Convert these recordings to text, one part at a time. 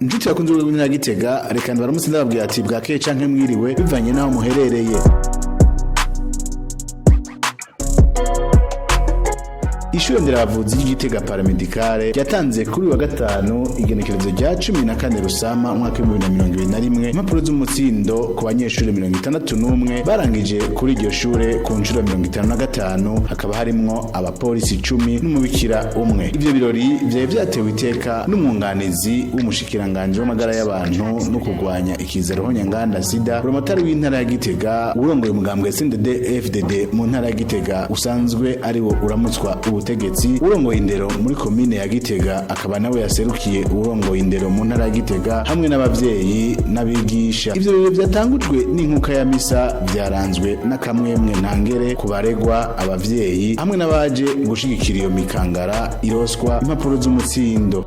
Njuti yakunze urumina Gitega reka baramutse ndababwira ati bwakeye canke mwiriwe bivanye naho muherereye. Ishure nderabavuzi y'Igitega paramedicale yatanze kuri wa gatanu igenekerezo rya 14 Rusama umwaka wa 2021 impapuro z'umutsindo ku banyeshure 61 barangije kuri iryo shure ku nshuro 55 hakaba harimwo abapolisi 10 n'umubikira umwe. Ivyo birori vyaje vyatewe iteka n'umwunganizi w'umushikiranganje w'amagara y'abantu no kugwanya ikizero honyanganda sida promotari w'intara ya Gitega urongoye umugambwe CNDD FDD mu ntara ya Gitega usanzwe ari wo uramutswa ubutegetsi urongoye indero muri komine ya Gitega akaba nawe yaserukiye urongoye indero mu ntara ya Gitega hamwe n'abavyeyi n'abigisha. Ivyo birori vyatangujwe n'inkuka ya misa vyaranzwe n'akamwemwe ntangere kubaregwa abavyeyi hamwe n'abaje gushigikira iyo mikangara iroswa impapuro z'umutsindo.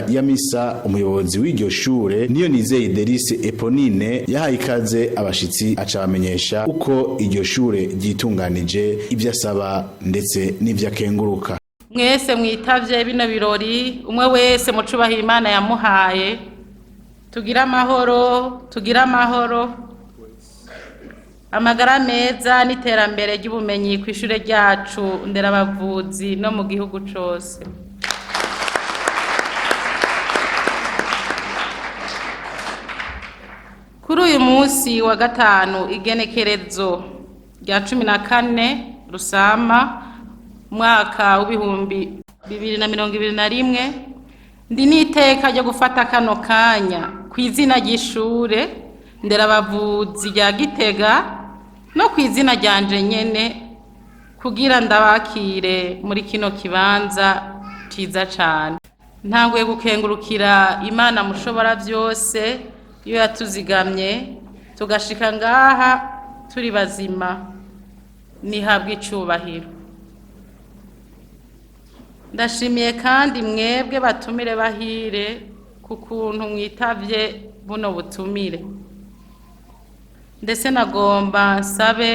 Ya misa umuyobozi w'iryo shure niyo nizeye Delice Eponine yahaye ikaze abashitsi acabamenyesha uko iryo shure ryitunganije ivyo asaba ndetse n'ivyo akenguruka. Mwese mwitavye bino birori umwe wese mucubaha Imana yamuhaye tugira amahoro amagara meza n'iterambere ry'ubumenyi ku ishure ryacu nderabavuzi no mu gihugu cose. Kuri uyu munsi wa gatanu igenekerezo rya 14 Rusama mwaka w'ibihumbi 2021 ndi niteka ryo gufata kano kanya kw'izina ry'ishure nderabavuzi rya Gitega no kw'izina ryanje nyene kugira ndabakire muri kino kibanza ciza cane. Ntanguye gukengurukira Imana mushobora vyose iyo yatuzigamye tugashika ngaha turi bazima nihabwa icubahiro. Ndashimiye kandi mwebwe batumire bahire ku kuntu mwitavye buno butumire. Ndetse nagomba nsabe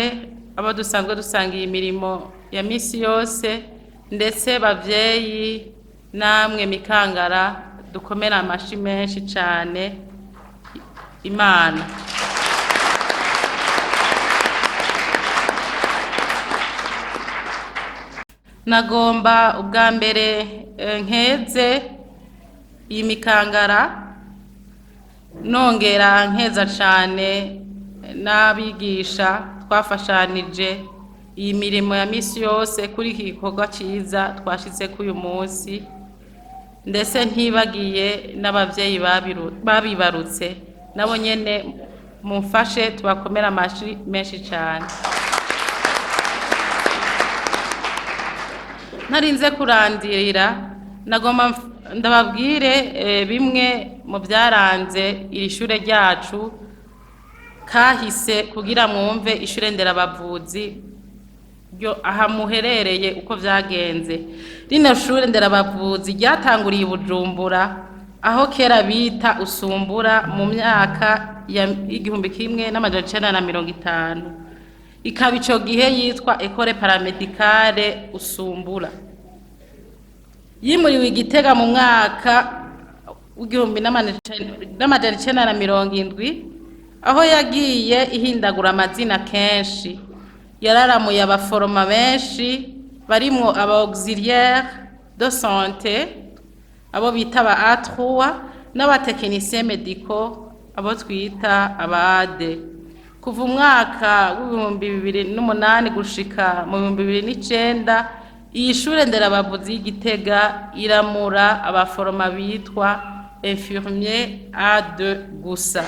abo dusanzwe dusangiye imirimo ya misi yose ndetse bavyeyi namwe mikangara dukomera amashi menshi cane Imana. Nagomba ubwa mbere nkeze iyi mikangara nongera nkeza cane n'abigisha twafashanije iyi mirimo ya misi yose kuri iki gikorwa ciza twashitse k'uyu munsi ndetse ntibagiye n'abavyeyi babibarutse nabo nyene mumfashe tubakomera amashi menshi cyane. Narinze kurandirira nagomba ndababwire bimwe mu byaranze iri shure ryacu kahise kugira mwumve ishure nderabavuzi ryo aha muherereye uko vyagenze. Rino shure nderabavuzi ryatanguriye i Bujumbura aho kera bita Usumbura mu myaka ya 1950 ikaba ico gihe yitwa Ecole paramedicale Usumbura. Yimuriwe Igitega mu mwaka w'1970 aho yagiye ihindagura amazina kenshi. Yararamuye abaforoma benshi barimwo aba auxiliaire de santé abo bita ba A3 n'abatekinisiye mediko abo twita abade. Kuva umwaka w'2008 gushika mu 2009 iyi shure nderabavuzi y'Igitega iramura abaforoma bitwa infirmier A2 gusa.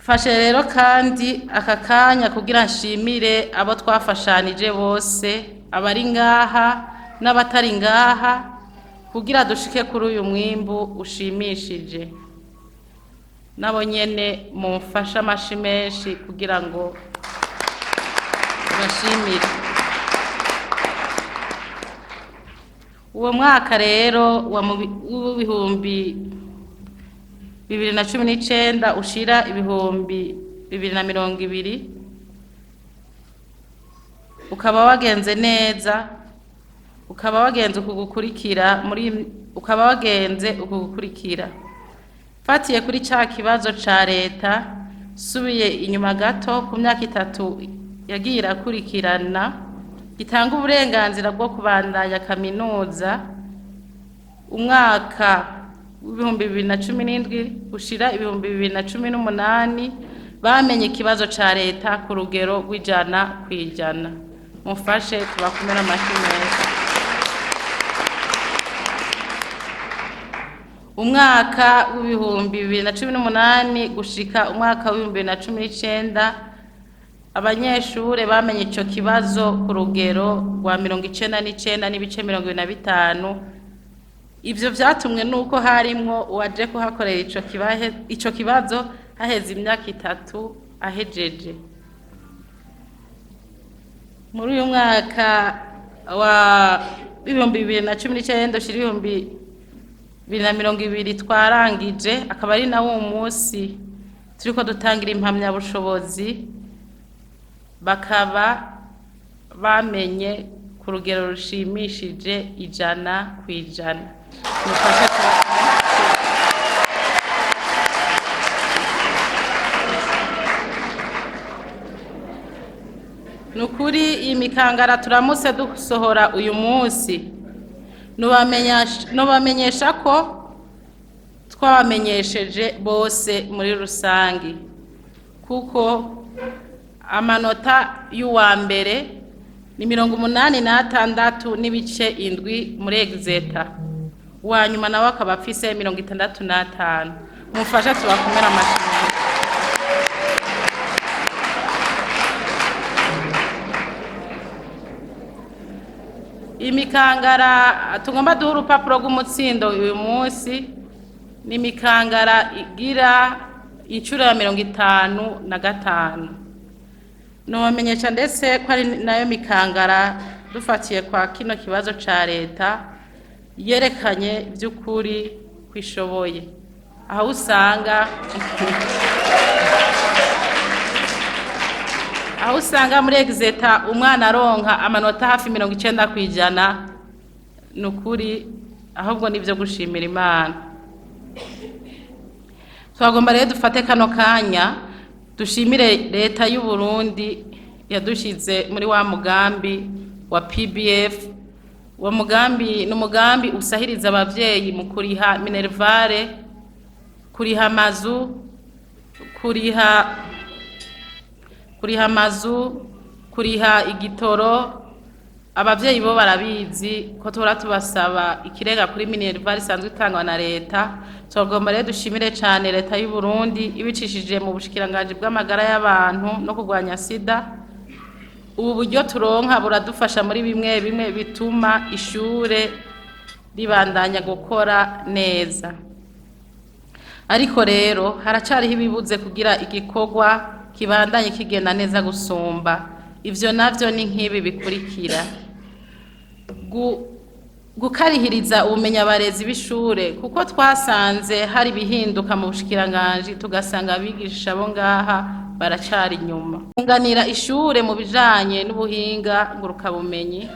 Fashe rero kandi aka kanya kugira nshimire abo twafashanije bose abari ngaha n'abatari ngaha kugira dushike kuri uyu mwimbu ushimishije. Nabo nyene mumfasha amashi menshi kugira ngo bashimire. Uwo mwaka rero w'ibihumbi 2019 ushira ibihumbi 2020 ukaba wagenze neza, ukaba wagenze ukugukurikira fatiye kuri ca kibazo ca leta. Subiye inyuma gato ku myaka 3 yagiye irakurikirana gitanga uburenganzira bwo kubandanya kaminuza. Umwaka w'ibihumbi 2017 ushira ibihumbi 2018 bamenye ikibazo ca leta ku rugero rw'100%. Mufashe tubakumira amashyi meza. Umwaka w'ibihumbi 2018 gushika umwaka w'ibihumbi 2019 abanyeshure bamenye ico kibazo ku rugero rwa 99.25%. Ivyo vyatumwe nuko harimwo uwaje kuhakorera ico kibazo haheze imyaka 3 ahejeje. Muri uyu mwaka wa 2019 ushira ibihumbi 2020 twarangije, akaba ari nawo umunsi turiko dutangira impamya bushobozi, bakaba bamenye ku rugero rushimishije 100%. Nukuri iyi mikangara turamutse dusohora uyu munsi nubamenyesha ko twabamenyesheje bose muri rusangi, kuko amanota y'uwa mbere ni 86.7 muri exeta, uwa nyuma nawe akaba afise 65. Mufasha tubakomera amashyi. Imikangara tugomba duha urupapuro rw'umutsindo uyu munsi ni imikangara igira incuro ya 55. Nobamenyesha ndetse ko ari nayo mikangara dufatiye kwa kino kibazo ca leta yerekanye by'ukuri kwishoboye, aho usanga muri exeta umwana aronka amanota hafi 90%. Nukuri ahubwo nivyo gushimira Imana. Twagomba rero dufate kano kanya dushimire leta y'u Burundi yadushize muri wa mugambi wa PBF. Wa mugambi n'umugambi usahiriza abavyeyi mu kuriha minervare, kuriha amazu, kuriha igitoro. Abavyeyi bo barabizi ko tora tubasaba ikirega kuri minervare isanzwe itangwa na leta. Twagomba rero dushimire cyane leta y'u Burundi ibicishije mu bushikiranganje bw'amagara y'abantu no kurwanya sida. Ubu buryo turonka buradufasha muri bimwe bituma ishure ribandanya gukora neza. Ariko rero haracariho ibibuze kugira igikorwa kibandanye kigenda neza gusumba. Ivyo navyo ni nk'ibi bikurikira: gukarihiriza ubumenyi abarezi b'ishure, kuko twasanze hari bihinduka mu bushikiranganje tugasanga abigisha bo ngaha baracari inyuma. Kunganira ishure mu bijanye n'ubuhinga ngurukabumenyi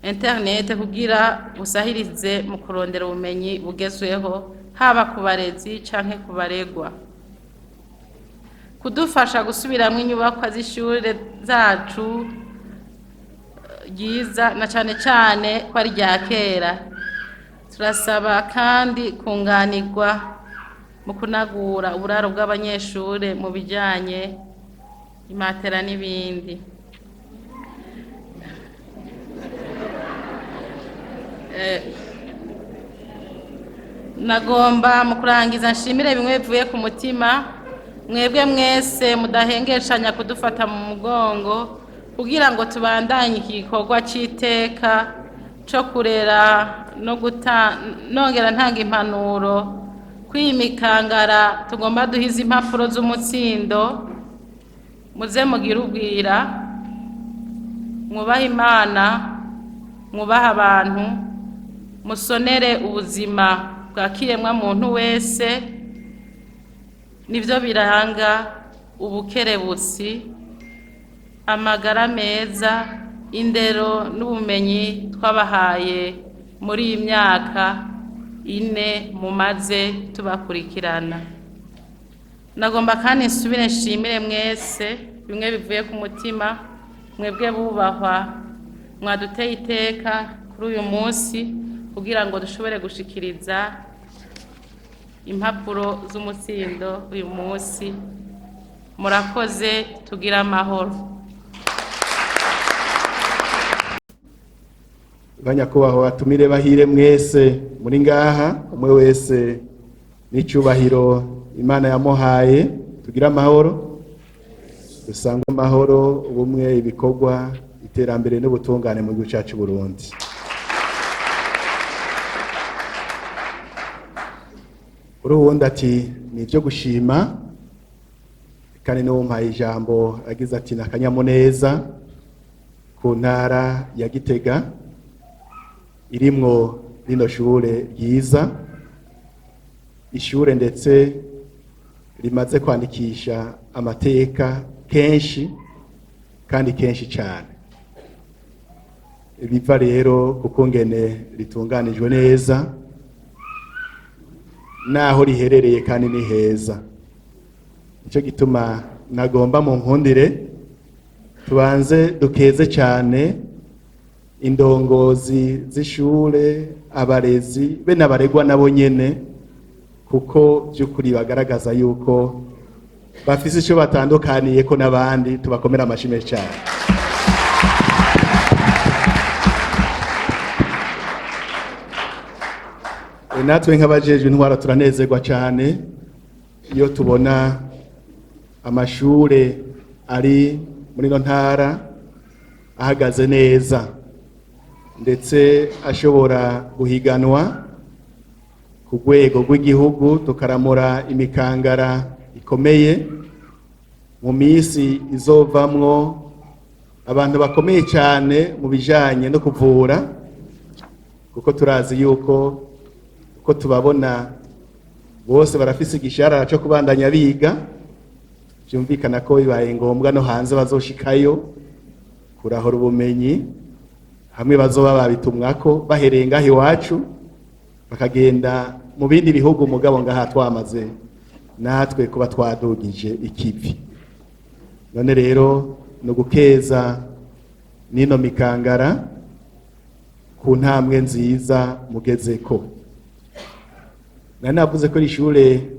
internet kugira busahirize mu kurondera ubumenyi bugezweho haba ku barezi canke ku baregwa. Kudufasha gusubiramwo inyubakwa z'ishure zacu ryiza na cane cane ko ari rya kera. Turasaba kandi kunganirwa mu kunagura uburaro bw'abanyeshure mu bijanye imatera n'ibindi. Nagomba mu kurangiza nshimire bimwe bivuye ku mutima mwebwe mwese mudahengeshanya kudufata mu mugongo kugira ngo tubandanye iki gikorwa cy'iteka cyo kurera no nongera ntanga impanuro kwimikangara tugomba duhiza impapuro z'umutsindo muze mugire ubwira mwubaha Imana mwubaha abantu musonere ubuzima bwa kiremwa muntu wese nivyo biranga ubukerebutsi amagara meza indero n'ubumenyi twabahaye muri iyi myaka 4 mumaze tubakurikirana. Nagomba kandi nsubire nshimire mwese bimwe bivuye ku mutima mwebwe bubahwa mwaduteye iteka kuri uyu munsi kugira ngo dushobore gushikiriza impapuro z'umutsindo uyu munsi. Murakoze, tugira amahoro. Banyakubahwa batumire bahire mwese muri ngaha, umwe wese n'icyubahiro Imana yamuhaye. Tugira amahoro, dusangwe amahoro, ubumwe, ibikorwa, iterambere n'ubutungane mu gihugu cyacu Burundi. Uruwundi ati ni ibyo gushima, kandi n'uwampaye ijambo agize ati n'akanyamuneza ku ntara ya Gitega irimwo rino shure ryiza, ishure ndetse rimaze kwandikisha amateka kenshi kandi kenshi cyane. Biva rero kuko ngene ritunganijwe neza naho riherereye kandi ni heza. Nicyo gituma nagomba mu nkundire tubanze dukeze cyane indongozi z'ishure, abarezi be n'abaregwa nabo nyene, kuko by'ukuri bagaragaza yuko bafise icyo batandukaniye ko n'abandi. Tubakomera amashimwe cyane. Natwe nk'abajejwe intwara turanezerwa cyane iyo tubona amashure ari muri no ntara ahagaze neza ndetse ashobora guhiganwa ku rwego rw'igihugu, tukaramura imikangara ikomeye mu minsi izovamwo abantu bakomeye cyane mu bijanye no kuvura, kuko turazi yuko ko tubabona bose barafise igishara cyo kubandanya biga. Byumvikana ko bibaye ngombwa no hanze bazoshikayo kurahora ubumenyi, hamwe bazoba babitumwako bahereye ngaho iwacu bakagenda mu bindi bihugu, mugabo ngaha twamaze natwe kuba twadugije ikivi. None rero no gukeza nino mikangara ku ntambwe nziza mugezeko. Navuze ko ishure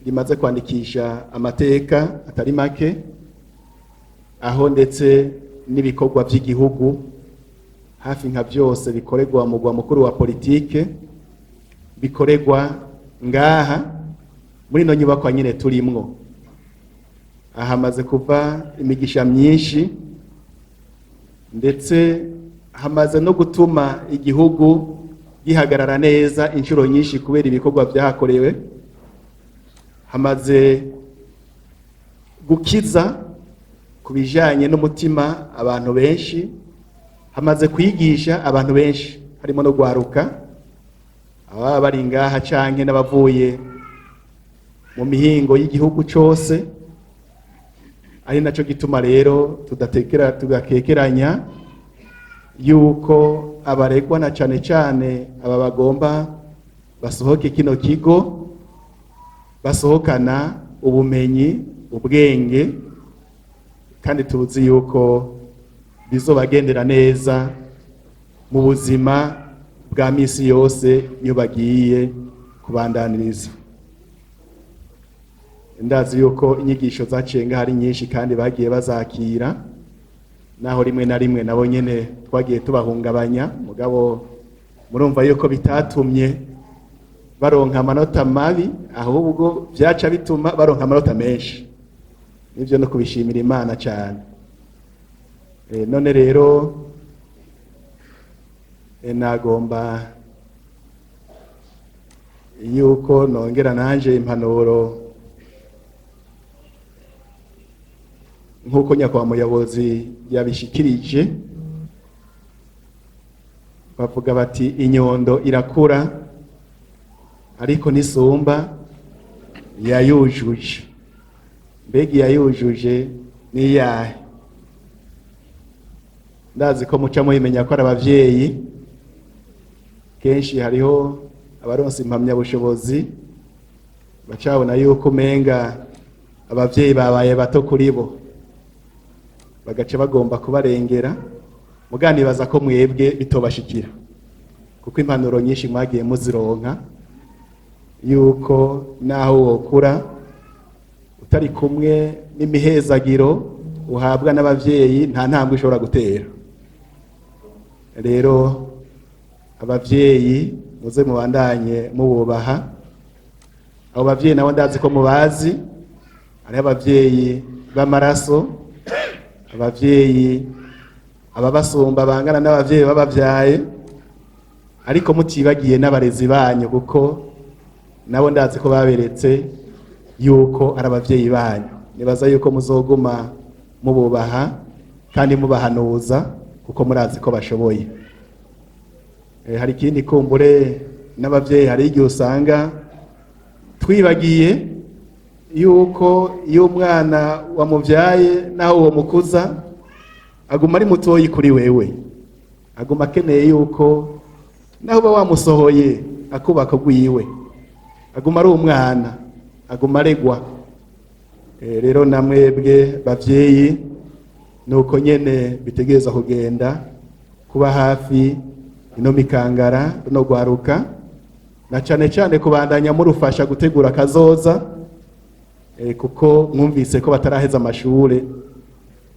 rimaze kwandikisha amateka atari make, aho ndetse n'ibikorwa by'igihugu hafi nka byose bikorerwa mu mugwa mukuru wa politike bikorerwa ngaha muri no nyubakwa nyine turimwo. Ahamaze kuva imigisha myinshi, ndetse hamaze no gutuma igihugu gihagarara neza inshuro nyinshi kubera ibikorwa byahakorewe. Hamaze gukiza ku bijanye n'umutima abantu benshi, hamaze kwigisha abantu benshi, harimo no gwaruka ababa bari ngaha canke n'abavuye mu mihingo y'igihugu cyose. Ari naco gituma rero tugakekeranya yuko abaregwa na cane cane aba bagomba basohoke kino kigo basohokana ubumenyi, ubwenge, kandi tuzi yuko bizobagendera neza mu buzima bwa misi yose iyo bagiye kubandaniriza. Ndazi yuko inyigisho zacenga hari nyinshi kandi bagiye bazakira, naho rimwe na rimwe nabo nyene twagiye tubahungabanya, mugabo murumva yuko bitatumye baronka amanota mabi, ahubwo byaca bituma baronka amanota menshi. nivyo no kubishimira Imana cyane. None rero nagomba yuko nongera nanje impanuro nk'uko nyakubahwa muyobozi yabishikirije, bavuga bati inyondo irakura ariko nisumba yayujuje. Mbega yayujuje ni yahe? Ndazi ko muca muhimenya ko ari abavyeyi, kenshi hariho abaronse impamyabushobozi bacabona yuko umenga abavyeyi babaye bato kuri bo, bagaca bagomba kubarengera. Muganibaza ko mwebwe bitobashikira, kuko impanuro nyinshi mwagiye muzironka yuko naho wokura utari kumwe n'imihezagiro uhabwa n'abavyeyi nta ntambwe ushobora gutera. Rero abavyeyi muze mubandanye mububaha. Abo bavyeyi nabo ndazi ko mubazi, ari abavyeyi b'amaraso, abavyeyi ababasumba bangana n'abavyeyi babavyaye, ariko mutibagiye n'abarezi banyu, kuko nabo ndazi ko baberetse yuko ari abavyeyi banyu. Nibaza yuko muzoguma mububaha kandi mubahanuza, kuko murazi ko bashoboye. Hari ikindi kumbure n'abavyeyi, hari igihe usanga twibagiye yuko iyo umwana wamuvyaye naho uwo mukuza aguma ari mutoyi kuri wewe, aguma akeneye yuko naho uba wamusohoye akubaka gwiwe, aguma ari umwana, aguma aregwa. Rero namwebwe bavyeyi nuko nyene bitegereza kugenda kuba hafi ino mikangara no gwaruka, na cane cane kubandanya murufasha gutegura kazoza, kuko mwumvise ko bataraheza amashure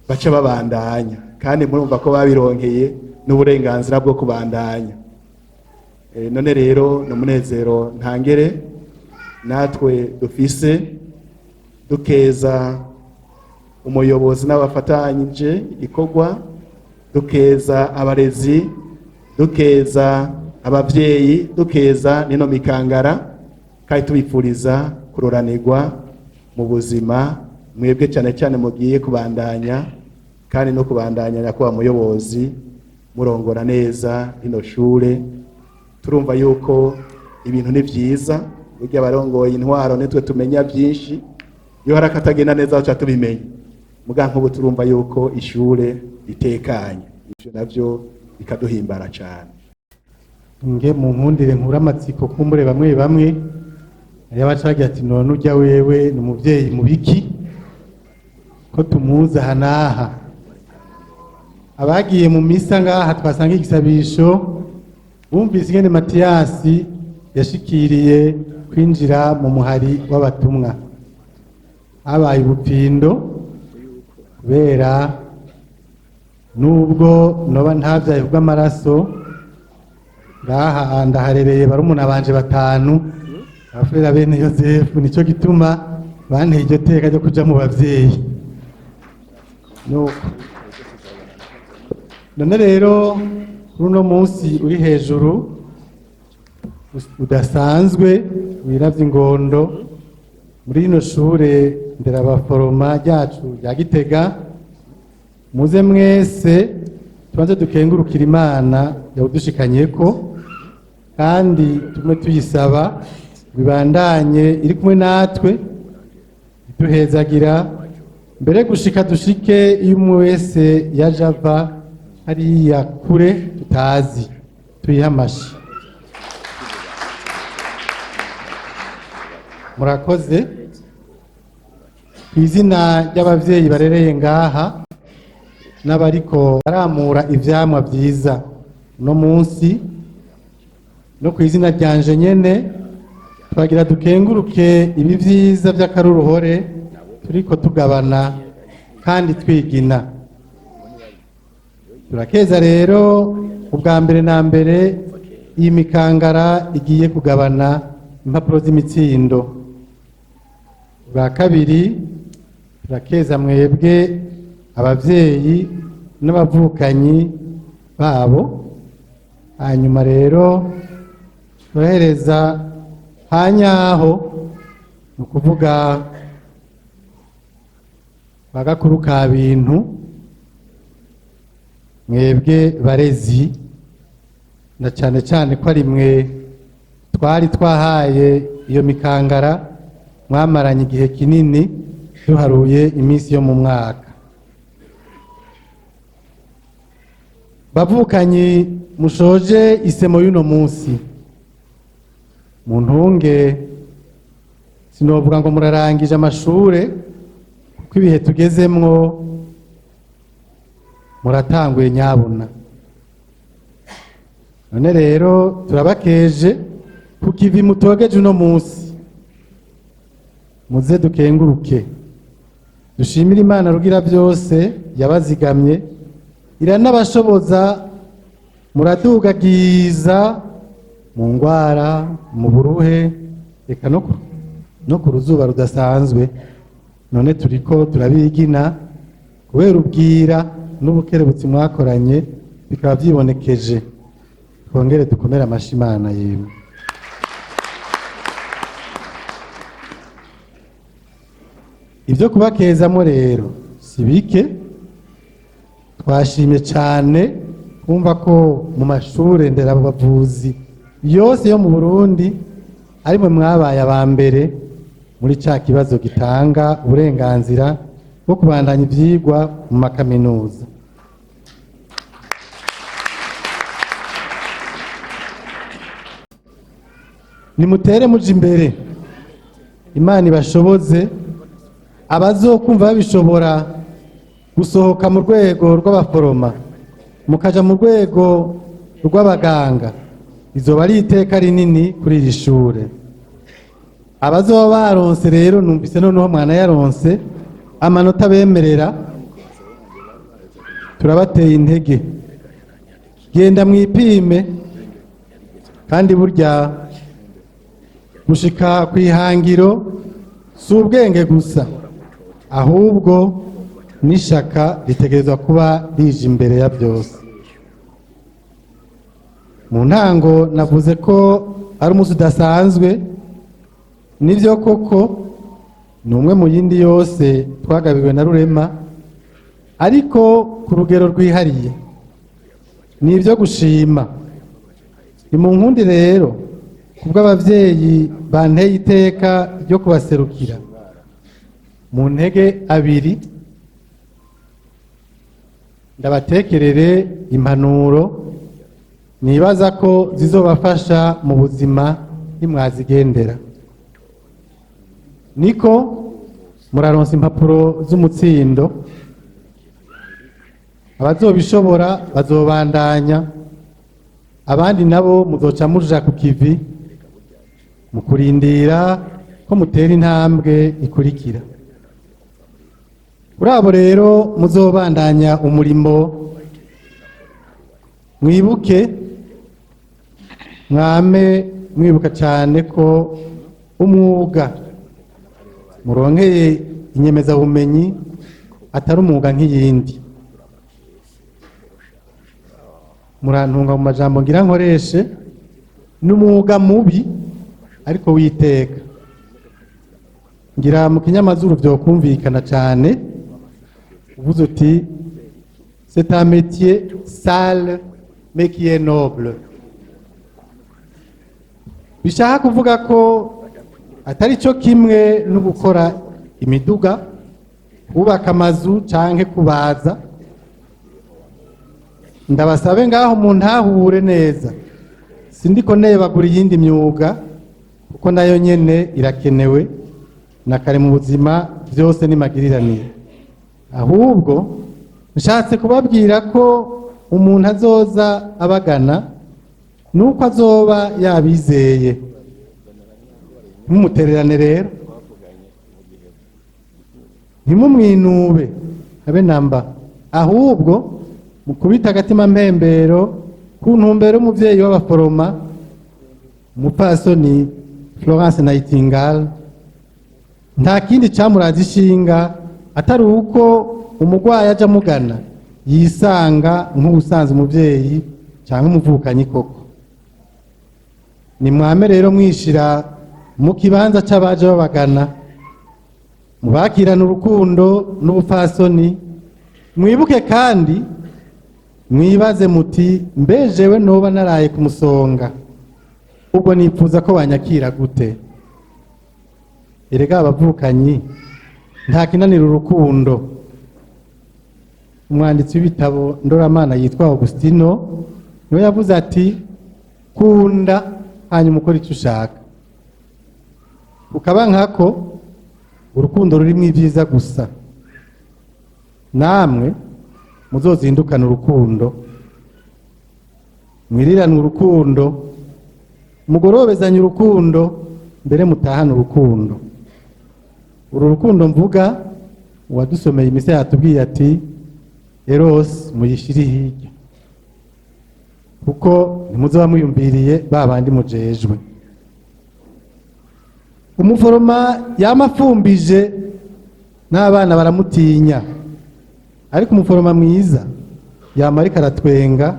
baca babandanya, kandi murumva ko babironkeye n'uburenganzira bwo kubandanya. None rero n'umunezero ntangere natwe dufise, dukeza umuyobozi n'abafatanyije igikorwa, dukeza abarezi, dukeza abavyeyi, dukeza nino mikangara, kandi tubifuriza kuroranirwa mu buzima. Mwebwe cyane cyane mugiye kubandanya, kandi no kubandanya nyakubahwa muyobozi murongora neza ino shure. Turumva yuko ibintu ni vyiza, burya barongoye intwaro nitwe tumenya byinshi, iyo hari akatagenda neza aca tubimenya. Muga nk'ubu turumva yuko ishure ritekanye, ivyo navyo bikaduhimbara cyane. Nge mu nkundire nkura amatsiko kumbure bamwe bamwe yabacagira ati none urya wewe ni umuvyeyi mubiki ko tumuza hanaha. Abagiye mu misa ngaha twasanga igisabisho, bumvise ingene Matiyasi yashikiriye kwinjira mu muhari w'abatumwa. Habaye ubupindo kubera nubwo noba ntavyaye bw'amaraso, ngaha ndaharereye barumuna banje batanu, abafurera bene Yozefu, nico gituma banteye iryo teka ryo kuja mu bavyeyi. None rero runo munsi uri hejuru udasanzwe wiravye ingondo muri ino shure nderabaforoma ryacu rya Gitega, muze mwese tubanze dukengurukira Imana yawudushikanyeko, kandi tume tuyisaba bibandanye iri kumwe natwe ituhezagira mbere gushika dushike iyo umwe wese yaje ava hariya kure tutazi. Tuyihe amashi. Murakoze. Kw'izina ry'abavyeyi barereye ngaha n'abariko baramura ivyamwa vyiza no munsi, no kw'izina ryanje nyene twagira dukenguruke ibi vyiza vy'akaruruhore turiko tugabana kandi twigina. Turakeza rero ubwa mbere na mbere iyi mikangara igiye kugabana impapuro z'imitsindo. Ubwa kabiri turakeza mwebwe abavyeyi n'abavukanyi babo. Hanyuma rero turahereza hanyaho ni ukuvuga bagakuru ka bintu, mwebwe barezi, na cane cane ko ari mwe twari twahaye iyo mikangara mwamaranye igihe kinini duharuye iminsi yo mu mwaka. Bavukanyi mushoje isemo y'uno munsi, mu ntunge sinovuga ngo murarangije amashure, kuko ibihe tugezemwo muratanguye nyabuna. None rero turabakeje kuko ivi mutogeje uno munsi, muze dukenguruke dushimire Imana rugira byose yabazigamye iranabashoboza, muradugagiza mu ngwara, mu buruhe, reka no ku ruzuba rudasanzwe. None turiko turabigina kubera ubwira n'ubukerebutsi mwakoranye bikaba vyibonekeje. Twongere dukomere amashi Imana yemwe. Ibyo kubakezamo rero si bike, twashimye cyane kumva ko mu mashure nderabavuzi yose yo mu Burundi ari mwe mwabaye aba mbere muri ca kibazo gitanga uburenganzira bwo kubandanya ivyigwa mu makaminuza. Nimutere muje imbere, Imana ibashoboze. Abazokumva babishobora gusohoka mu rwego rw'abaforoma mukaja mu rwego rw'abaganga, izoba ari iteka rinini kuri iri shure. Abazoba baronse rero, numvise noneho mwana yaronse amanota bemerera, turabateye intege, genda mwipime. Kandi burya gushika kw'ihangiro si ubwenge gusa, ahubwo n'ishaka ritegerezwa kuba rije imbere ya byose. Mu ntango navuze ko ari umunsi udasanzwe, nivyo koko ni umwe mu yindi yose twagabiwe na Rurema, ariko ku rugero rwihariye, ni ibyo gushima. Ni mu nkundi rero kubw'abavyeyi banteye iteka ryo kubaserukira mu ntege abiri, ndabatekerere impanuro nibaza ko zizobafasha mu buzima nimwazigendera. Niko muraronsa impapuro z'umutsindo, abazobishobora bazobandanya, abandi nabo muzoca muja ku kivi mu kurindira ko mutera intambwe ikurikira. Kuri abo rero muzobandanya umurimo, mwibuke mwame mwibuka cyane ko umwuga muronkeye inyemezabumenyi atari umwuga nk'iyindi. Murantunga mu majambo ngira nkoreshe, n'umwuga mubi ariko witeka. Ngira mu kinyamazuru byokumvikana cyane uvuze uti c'est un métier sale mais qui est noble. Bishaka kuvuga ko atari cyo kimwe no gukora imiduga, kubaka amazu canke kubaza. Ndabasabe ngaho muntahure neza, sindiko nebagura iyindi myuga kuko nayo nyene irakenewe na kare mu buzima byose nimagiriranire. Ahubwo nshatse kubabwira ko umuntu azoza abagana nuko azoba yabizeye. Mumutererane rero, ntimumwinube abe namba, ahubwo mukubita agatima mpembero ku ntumbero y'umuvyeyi w'abaforoma umupfasoni Florence Nightingale. Nta kindi camuraje ishinga atari uko umurwayi aja amugana yisanga nk'ubusanzwe umuvyeyi cyangwa umuvukanyi koko. Nimwame rero mwishira mu kibanza c'abaje babagana, mubakirana urukundo n'ubupfasoni, mwibuke kandi mwibaze muti mbejewe noba naraye ku musonga, ubwo nipfuza ko banyakira gute? Erega abavukanyi nta kinanira urukundo. Umwanditsi w'ibitabo ndoramana yitwa Augustino niwe yavuze ati kunda hanyuma ukora icyo ushaka. Ukaba nkako urukundo rurimo ibyiza gusa. Namwe muzozindukana urukundo, mwirirane urukundo, mugorobezanye urukundo, mbere mutahane urukundo. Uru rukundo mvuga uwadusomeye imise yatubwiye ati Eros muyishiri hirya, kuko ntimuzoba muyumviriye babandi mujejwe. Umuforoma yamafumbije n'abana baramutinya, ariko umuforoma mwiza yama ariko aratwenga,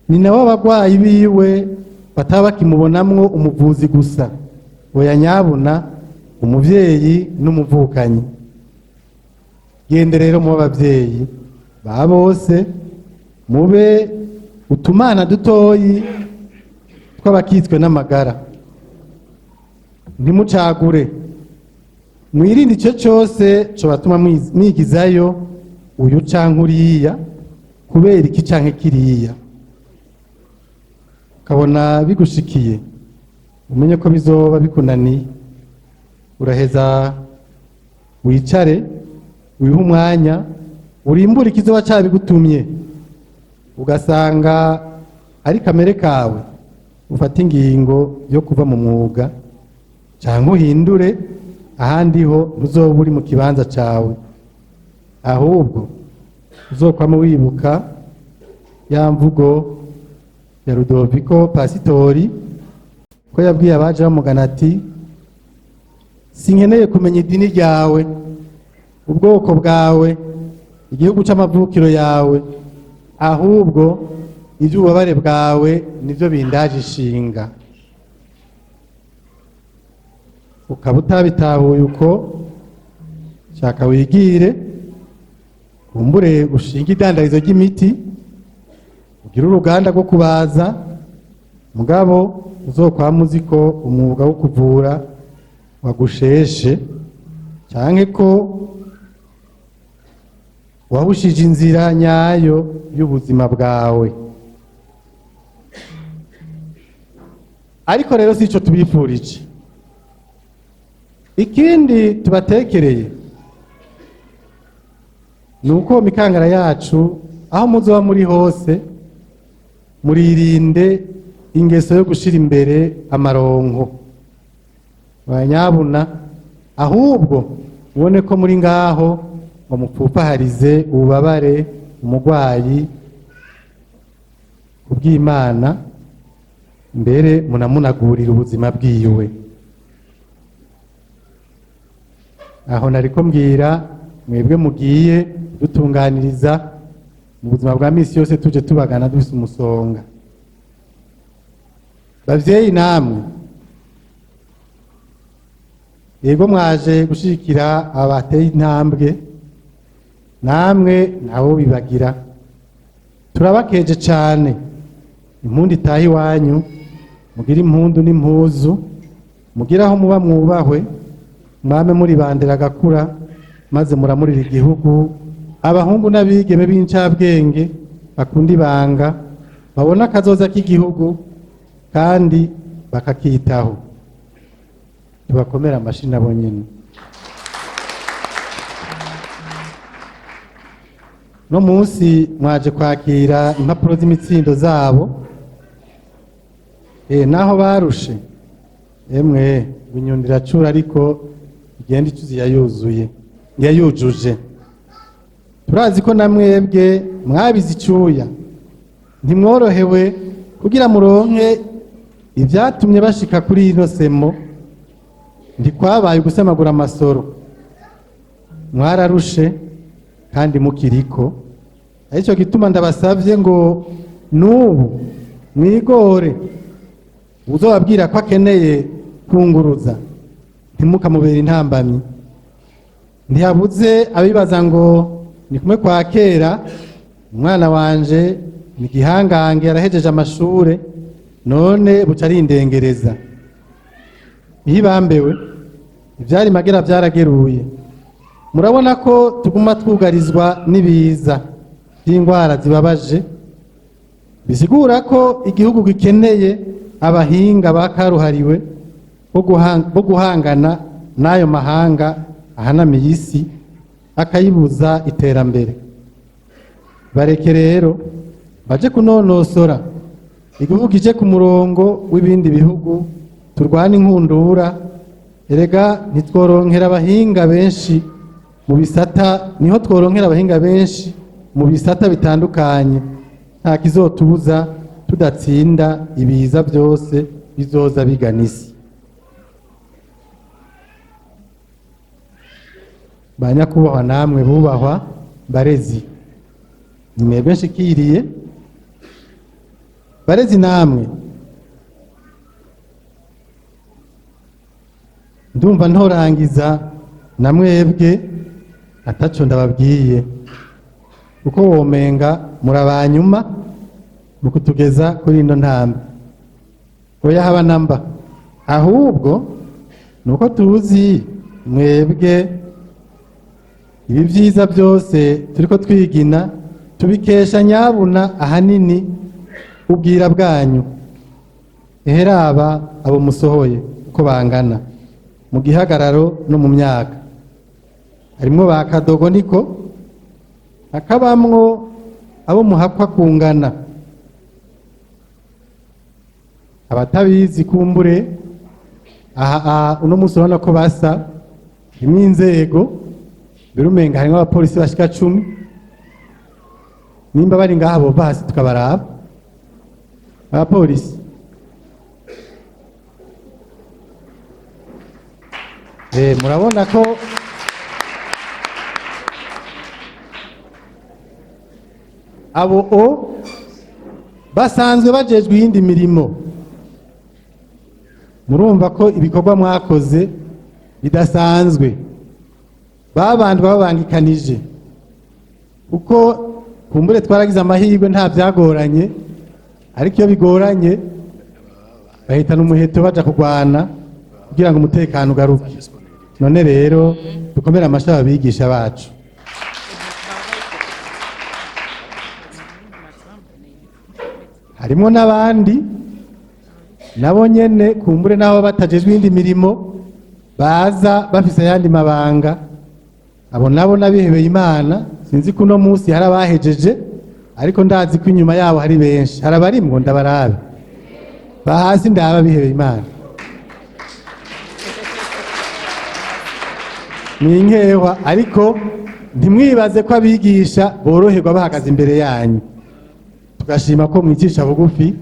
ni nawe abagwayi biwe bataba bakimubonamwo umuvuzi gusa, oya nyabuna umuvyeyi n'umuvukanyi. Gende rero mu abavyeyi ba bose, mube utumana dutoyi tw'abakitswe n'amagara, ntimucagure, mwirinde icyo cyose cobatuma mwigizayo uyu canke uriya kubera iki canke kiriya. Ukabona bigushikiye, umenye ko bizoba bikunaniye, uraheza wicare wiha umwanya urimbura ikizoba cabigutumye, ugasanga ari kamere kawe, ufata ingingo yo kuva mu mwuga canke uhindure ahandi ho uzoba uri mu kibanza cawe. Ahubwo uzokwama wibuka ya mvugo ya Rudoviko Pasitori ko yabwiye abaje bamugana ati sinkeneye kumenya idini ryawe, ubwoko bwawe, igihugu c'amavukiro yawe, ahubwo ivy'ububabare bwawe nivyo bindaje ishinga. Ukaba utabitahuye uko, shaka wigire, kumbure ushinga idandarizo ry'imiti, ugire uruganda rwo kubaza, mugabo uzokwama uzi ko umwuga wo kuvura wagusheshe, canke ko wahushije inzira nyayo y'ubuzima bwawe. Ariko rero si ico tubifurije. Ikindi tubatekereye nuko mikangara yacu aho muzoba muri hose muririnde ingeso yo gushira imbere amaronko, banyabuna, ahubwo ubone ko muri ngaho ngo mupfupaharize ububabare umugwayi kubw'Imana, mbere munamunagurira ubuzima bwiwe. Aho nariko mbwira mwebwe mugiye dutunganiriza mu buzima bwa misi yose tuje tubagana dufise umusonga. Bavyeyi namwe, yego mwaje gushikira abateye intambwe, namwe nabo bibagira, turabakeje cane. Impundu itaha iwanyu, mugira impundu n'impuzu, mugira aho muba mwubahwe, mwame muri bandera gakura, maze muramurira igihugu, abahungu n'abigeme b'incabwenge bakunda ibanga, babona akazoza k'igihugu kandi bakakitaho. Tubakomera amashi nabo nyene. No munsi mwaje kwakira impapuro z'imitsindo zabo, naho barushe, emwe binyundira cura, ariko igenda icuzi yayujuje. Turazi ko namwebwe mwabize icuya, ntimworohewe kugira muronke ivyatumye bashika kuri ino semo, ndikwabaye gusemagura amasoro. mwararushe kandi mukiriko, aricyo gituma ndabasavye ngo n'ubu mwigore uzobabwira ko akeneye kunguruza ntimukamubera intambamyi. Ntihabuze abibaza ngo ni kumwe kwa kera, umwana wanje ni igihangange yarahejeje amashure none buca arindengereza. Iyo ibambewe ivyari magera vyarageruye. Murabona ko tuguma twugarizwa n'ibiza by'indwara zibabaje, bisigura ko igihugu gikeneye abahinga bakaruhariwe bo guhangana n'ayo mahanga ahanamiye isi akayibuza iterambere. Bareke rero baje kunonosora igihugu kije ku murongo w'ibindi bihugu, turwane inkundura. Erega ntitworonkera abahinga benshi mu bisata, niho tworonkera abahinga benshi mu bisata bitandukanye, nta kizotubuza tudatsinda ibiza byose bizoza bigana isi. Banyakubahwa namwe bubahwa barezi, ni mwebwe nshikiriye. Barezi namwe ndumva ntorangiza na mwebwe ataco ndababwiye, kuko womenga murabanyuma mu kutugeza kuri ino ntambwe. Oya haba namba, ahubwo nuko tuzi mwebwe ibi vyiza byose turiko twigina tubikesha nyabuna ahanini ubwira bwanyu. Eheraba abo musohoye uko bangana mu gihagararo no mu myaka, harimwo ba Kadogo niko, hakabamwo abo muhakwa kungana. Abatabizi kumbure aha uno musi urabona ko basa imwe inzego, birumenga harimwo abapolisi bashika 10. Nimba bari ngaha bova hasi tukabaraba abapolisi. Murabona ko abo basanzwe bajejwe iyindi mirimo. Murumva ko ibikorwa mwakoze bidasanzwe, babandwa babangikanije, kuko kumbure twaragize amahirwe nta byagoranye, ariko iyo bigoranye bahitana umuheto baja kurwana kugira ngo umutekano ugaruke. None rero dukomere amashyi abigisha bacu. Harimo n'abandi nabo nyene kumbure naho batajejwe indi mirimo baza bafise ayandi mabanga, abo nabo nabihebeye Imana. Sinzi kuno munsi hari abahejeje, ariko ndazi ko inyuma yabo hari benshi. Hari abarimwo ndabarabe bahasi, ndaba bihebeye Imana. Ninkewa, ariko ntimwibaze ko abigisha boroherwa bahagaze imbere yanyu. Tugashima ko mwicisha bugufi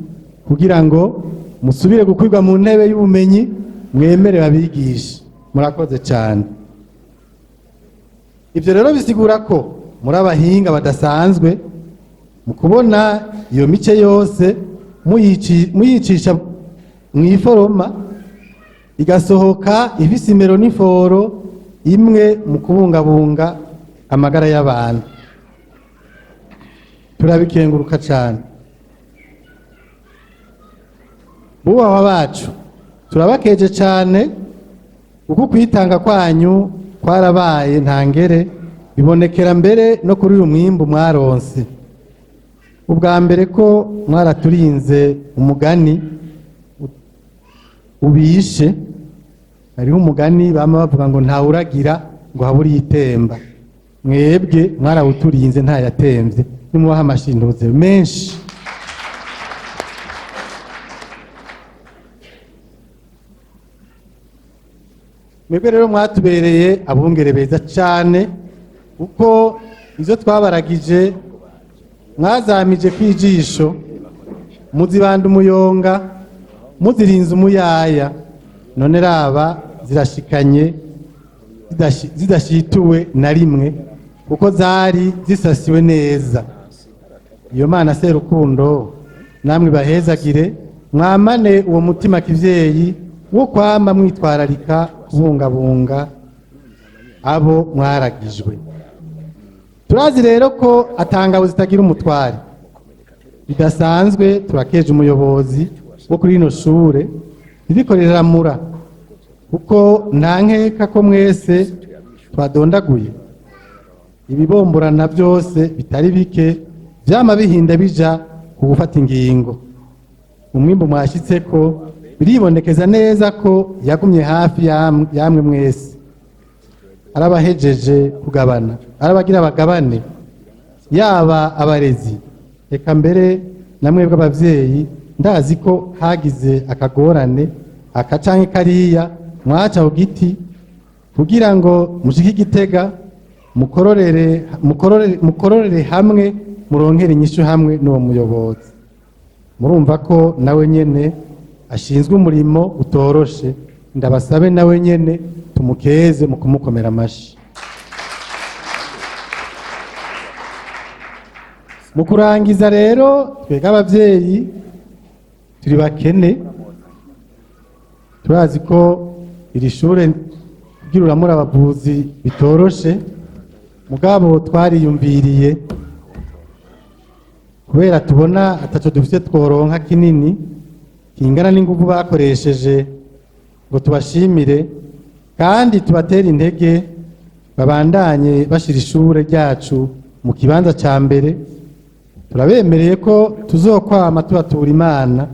kugira ngo musubire gukwirwa mu ntebe y'ubumenyi, mwemere abigisha. Murakoze cyane. Ivyo rero bisigura ko muri abahinga badasanzwe mu kubona iyo mice yose muyicisha mwiforoma igasohoka ifise imero n'iforo imwe mu kubungabunga amagara y'abantu. Turabikenguruka cyane. Bubahwa bacu, turabakeje cyane kuko kwitanga kwanyu kwarabaye ntangere, bibonekera mbere no kuri uyu mwimbu mwaronse. Ubwa mbere ko mwaraturinze umugani ubishe. Hariho umugani bama bavuga ngo ntawuragira ngo haburi yitemba. Mwebwe mwarawuturinze nta yatemvye, nimubaha amashintuze menshi. Mwebwe rero mwatubereye abungere beza cyane, kuko izo twabaragije mwazamije kwijisho, muzibanda umuyonga, muzirinze umuyaya, none raba zirashikanye zidashituwe na rimwe kuko zari zisasiwe neza. Iyo Mana Serukundo namwe bahezagire, mwamane uwo mutima kivyeyi wo kwama mwitwararika kubungabunga abo mwaragijwe. Turazi rero ko atangabo zitagira umutware bidasanzwe. Turakeje umuyobozi wo kuri ino shure irikorera mura, kuko nta nkeka ko mwese twadondaguye ibibomborana byose bitari bike vyama bihinda bija ku gufata ingingo. Umwimbu mwashitseko biribonekeza neza ko yagumye hafi yamwe mwese, arabahejeje kugabana, arabagira bagabane, yaba abarezi eka mbere namwe bw'abavyeyi. Ndazi ko hagize akagorane akacanke kariya mwaca ku giti kugira ngo mushike Gitega mukororere hamwe, muronkere inyishu hamwe n'uwo muyobozi. Murumva ko nawe nyene ashinzwe umurimo utoroshe. Ndabasabe nawe nyene tumukeze mu kumukomera amashi. Mu kurangiza rero, twebwe abavyeyi turi bakene. Turazi ko iri shure kugira uramura abavuzi bitoroshe, mugabo twariyumviriye kubera tubona ataco dufite tworonka kinini kingana n'inguvu bakoresheje ngo tubashimire kandi tubatera intege babandanye bashira ishure ryacu mu kibanza ca mbere. Turabemereye ko tuzokwama tubatura Imana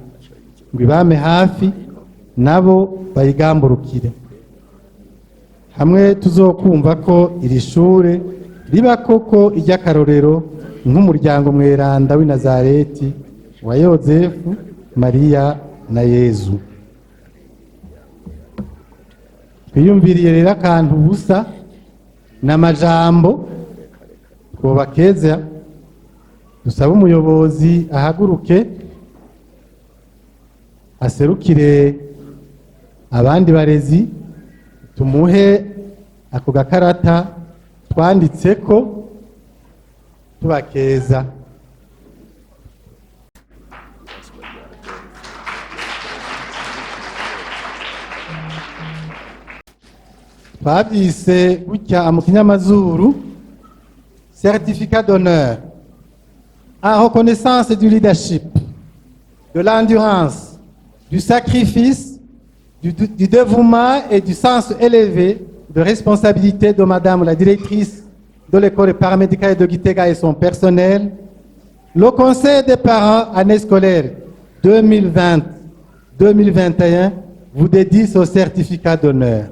ngo ibame hafi nabo bayigamburukire. Hamwe tuzokumva ko iri shure riba koko iry'akarorero nk'umuryango mweranda w'i Nazareti wa Yozefu, Mariya na Yezu. Twiyumviriye rero akantu busa n'amajambo twobakeza. Dusaba umuyobozi ahaguruke aserukire abandi barezi, tumuhe ako gakarata twanditseko tubakeza. Twabyise gutya mu kinyamazuru certificat d'honneur en reconnaissance du leadership, de l'endurance, du sacrifice, du dévouement et du sens élevé de responsabilité de Madame la directrice de l'école paramédicale de Gitega et son personnel. Le conseil des parents année scolaire 2020-2021 vous dédie ce certificat d'honneur.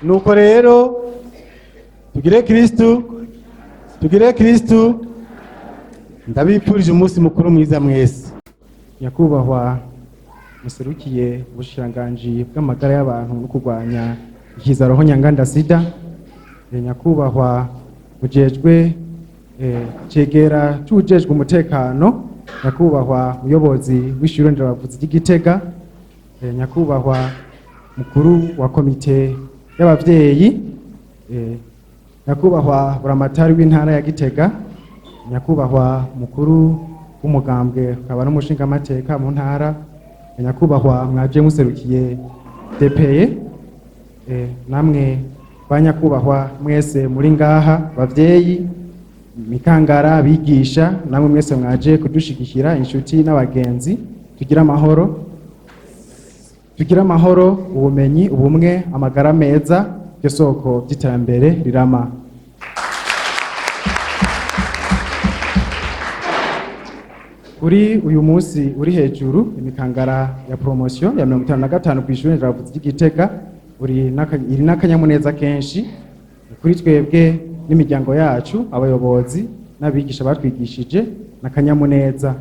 Nuko rero tugire Kristu ndabipfurije umunsi mukuru mwiza mwese. Nyakubahwa muserukiye ubushikiranganji bw'amagara y'abantu no kurwanya ikiza roho nyanganda sida, nyakubahwa ujejwe cegera cyujejwe umutekano, nyakubahwa muyobozi w'ishure nderabavuzi ry'Igitega, nyakubahwa mukuru wa komite y'abavyeyi, nyakubahwa buramatari w'intara ya Gitega, nyakubahwa mukuru w'umugambwe akaba n'umushingamateka mu ntara, nyakubahwa mwaje muserukiye DPE, namwe banyakubahwa mwese muri ngaha, bavyeyi, mikangara, abigisha, namwe mwese mwaje kudushigikira, inshuti n'abagenzi. Tugira amahoro, ubumenyi, ubumwe, amagara meza, byo soko by'iterambere rirama. Kuri uyu munsi uri hejuru, imikangara ya promotion ya 55 kw'ishure nderabavuzi ry'Igitega iri n'akanyamuneza kenshi kuri twebwe n'imiryango yacu, abayobozi n'abigisha batwigishije n'akanyamuneza.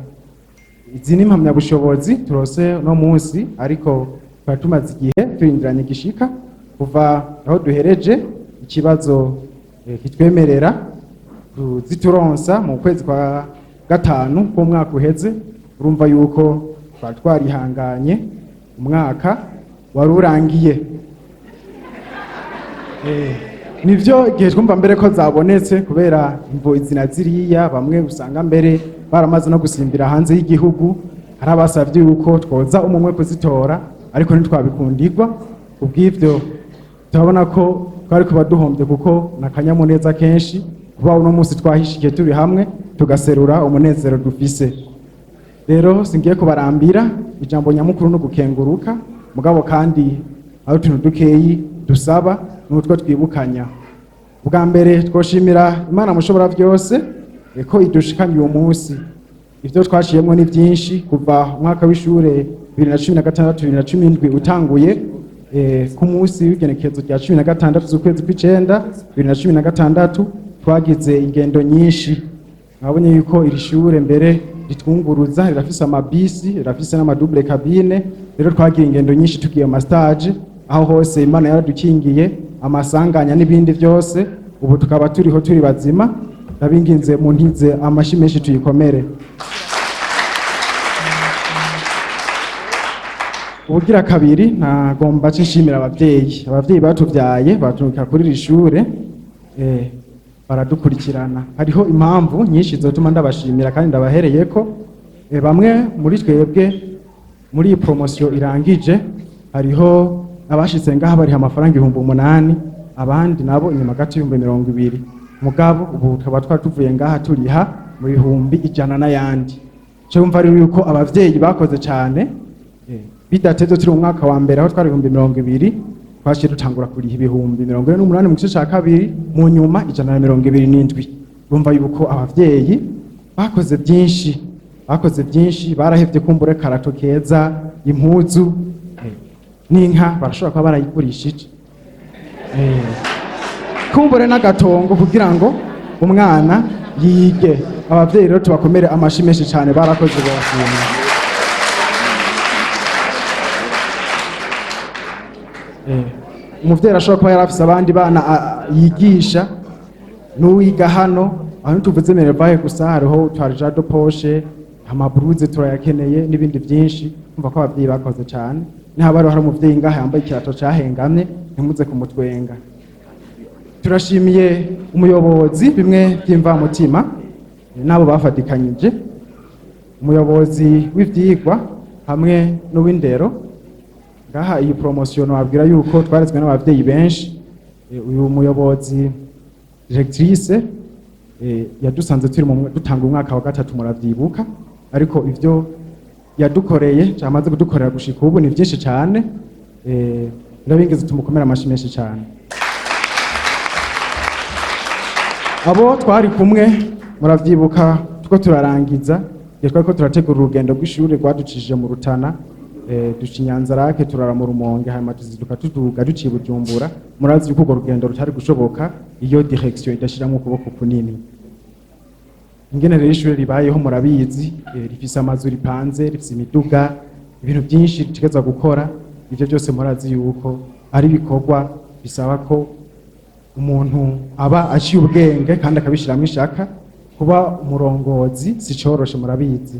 Izi ni impamyabushobozi turose no munsi, ariko twatumaze igihe turindiranye igishika kuva aho duhereje ikibazo kitwemerera zituronsa mu kwezi kwa gatanu k'umwaka uheze. Urumva yuko twari twarihanganye umwaka wari urangiye. Nivyo igihe twumva mbere ko zabonetse kubera imvo izina ziriya, bamwe usanga mbere baramaze no gusimbira hanze y'igihugu, hari abasavye yuko twoza umwe kuzitora ariko ntitwabikundirwa. Ubw'ivyo turabona ko twari kuba duhombye kuko nakanyamuneza kenshi kuba uno munsi twahishikiye turi hamwe tugaserura umunezero dufise. Rero singiye kubarambira, ijambo nyamukuru no gukenguruka, mugabo kandi ari utuntu dukeyi dusaba n'utwo twibukanya. Bwa mbere twoshimira Imana mushobora byose ko idushikanye uyu munsi. Ivyo twaciyemwo ni byinshi kuva umwaka w'ishure 2016-2017 utanguye, ku munsi w'igenekerezo rya 16 z'ukwezi kw'icenda 2016 twagize ingendo nyinshi. Mwabonye yuko iri shure mbere ritwunguruza, rirafise amabisi, rirafise n'amadouble cabine. Rero twagira ingendo nyinshi tugiye mu stage, aho hose Imana yaradukingiye amasanganya n'ibindi byose. Ubu tukaba turiho turi bazima, ndabinginze mu ntize amashi menshi tuyikomere. Ubugira kabiri ntagomba nshimira abavyeyi batuvyaye baturuka kuri iri shure, baradukurikirana. Hariho impamvu nyinshi zotuma ndabashimira kandi ndabahereyeko. Bamwe muri twebwe muri iyi promotion irangije hariho abashitse ngaha bariha amafaranga 8,000, abandi nabo inyuma gato 20,000. Mugabo ubu tukaba twatuvuye ngaha turiha mu 100 n'ayandi. Cyo umva rero yuko abavyeyi bakoze cyane, bidateze turi mu mwaka wa mbere aho twari 20,000 twashye dutangura kuriha 48,000 mu gice ca kabiri, mu nyuma 127. Urumva yuko abavyeyi bakoze byinshi, barahevye kumbure karato keza, impuzu, n'inka barashobora kuba barayigurishije, kumbure n'agatongo kugira ngo umwana yige. Abavyeyi rero tubakomere amashi menshi cyane, barakoze bashimye. Umuvyeyi arashobora kuba yarafise abandi bana yigisha, n'uwiga hano aho tuvuze Minervaye gusa, hariho twarja de poche, amabruze turayakeneye n'ibindi byinshi. Kumva ko abavyeyi bakoze cyane. Nihabaro hari umuvyeyi ngaha yambaye ikirato cahengamye, ntimuze kumutwenga. Turashimiye umuyobozi bimwe by'imvamutima nabo bafatikanyije, umuyobozi w'ivyigwa hamwe n'uw'indero. Ngaha iyi promotion wabwira yuko twarezwe n'abavyeyi benshi. Uyu muyobozi directrice yadusanze turi dutanga umwaka wa gatatu, muravyibuka, ariko ivyo yadukoreye cyamaze kudukorera gushika ubu ni byinshi cyane. Ndabingeze tumukomera amashi menshi cyane. Abo twari kumwe muravyibuka tuko turarangiza, twari turategura urugendo rw'ishure rwaducishije mu Rutana, ducinyanzarake turara mu Rumonge, hanyuma tuziduka tuduga duciye Bujumbura. Murazi yuko urwo rugendo rutari gushoboka iyo direction idashiramo ukuboko kunini. Ingene rero ishure ribayeho murabizi, rifise amazu ripanze, rifise imiduga, ibintu byinshi ritegeza gukora. Ivyo byose murazi yuko ari bikorwa bisaba ko umuntu aba aciye ubwenge kandi akabishiramo ishaka. Kuba umurongozi si coroshe, murabizi.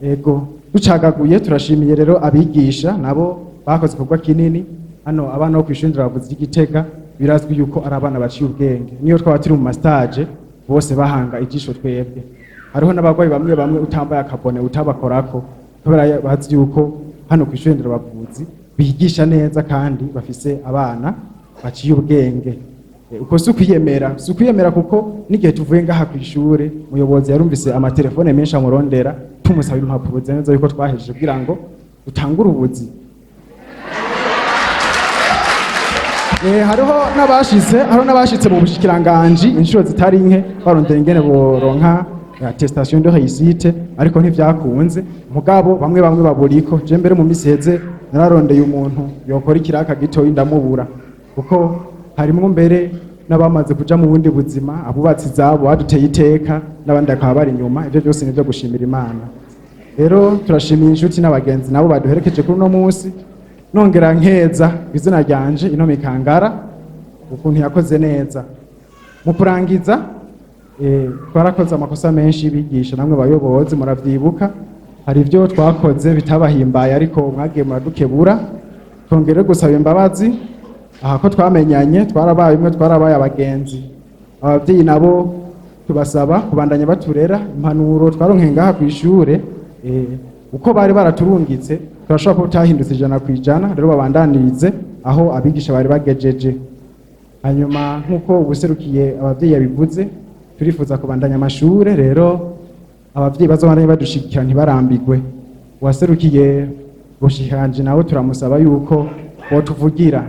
Ego ducagaguye, turashimiye rero abigisha nabo bakoze ikorwa kinini. Hano abana bo kwishindira bavuze Igitega, birazwi yuko ari abana baciye ubwenge. Niyo twaba turi mu mastage bose bahanga ijisho twebwe. Hariho n'abagwayi bamwe utambaye akabone utabakorako, kubera bazi yuko hano kwishindira bavuzi bigisha neza kandi bafise abana baciye ubwenge. Uko sukwiyemera kuko n'igihe tuvuye ngaha kw'ishure umuyobozi yarumvise amatelefone menshi amurondera, tumusaba impapuro neza yuko twahejeje kugira ngo utangure ubuzi. Hariho n'abashitse mu bushikiranganje inshuro zitari nke barondera ingene boronka attestation de réussite, ariko ntivyakunze. Mugabo bamwe baburiko. Je mbere mu miseze nararondeye umuntu yokora ikiraka gitoyi ndamubura, kuko harimwo mbere n'abamaze kuja mu bundi buzima, abubatsi zabo baduteye iteka n'abandi akaba bari inyuma. Ivyo byose nivyo gushimira Imana. Rero turashimiye inshuti n'abagenzi nabo baduherekeje kuri uno munsi. Nongera nkeza izina ryanje ino Mikangara ukuntu yakoze neza. Mu kurangiza twarakoze amakosa menshi bigisha namwe bayobozi muravyibuka hari ibyo twakoze bitabahimbaye ariko mwagiye muradukebura twongere gusaba imbabazi aha ko twamenyanye twarabaye imwe twarabaye abagenzi abavyeyi nabo tubasaba kubandanya baturera impanuro twaronke ngaha kw'ishure uko bari baraturungitse turashobora ko utahindutse 100% rero babandanirize aho abigisha bari bagejeje hanyuma nk'uko ubuserukiye abavyeyi yabivuze turifuza kubandanya amashure rero abavyeyi bazobandanya badushigikira ntibarambigwe waserukiye gushikanje nawe turamusaba yuko botuvugira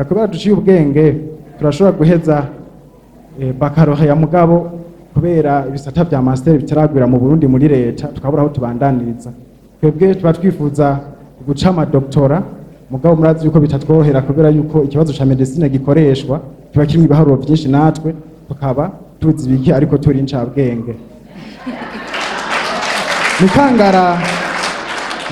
kubera duciye ubwenge turashobora guheza bakaroha ya mugabo kubera ibisata vya master bitaragwira mu Burundi muri leta tukabura aho tubandaniriza twebwe tuba twifuza guca amadoktora mugabo murazi yuko bitatworohera kubera yuko ikibazo ca medicine gikoreshwa kiba kirimo ibiharuro vyinshi natwe tukaba tuzi biki ariko turi incabwenge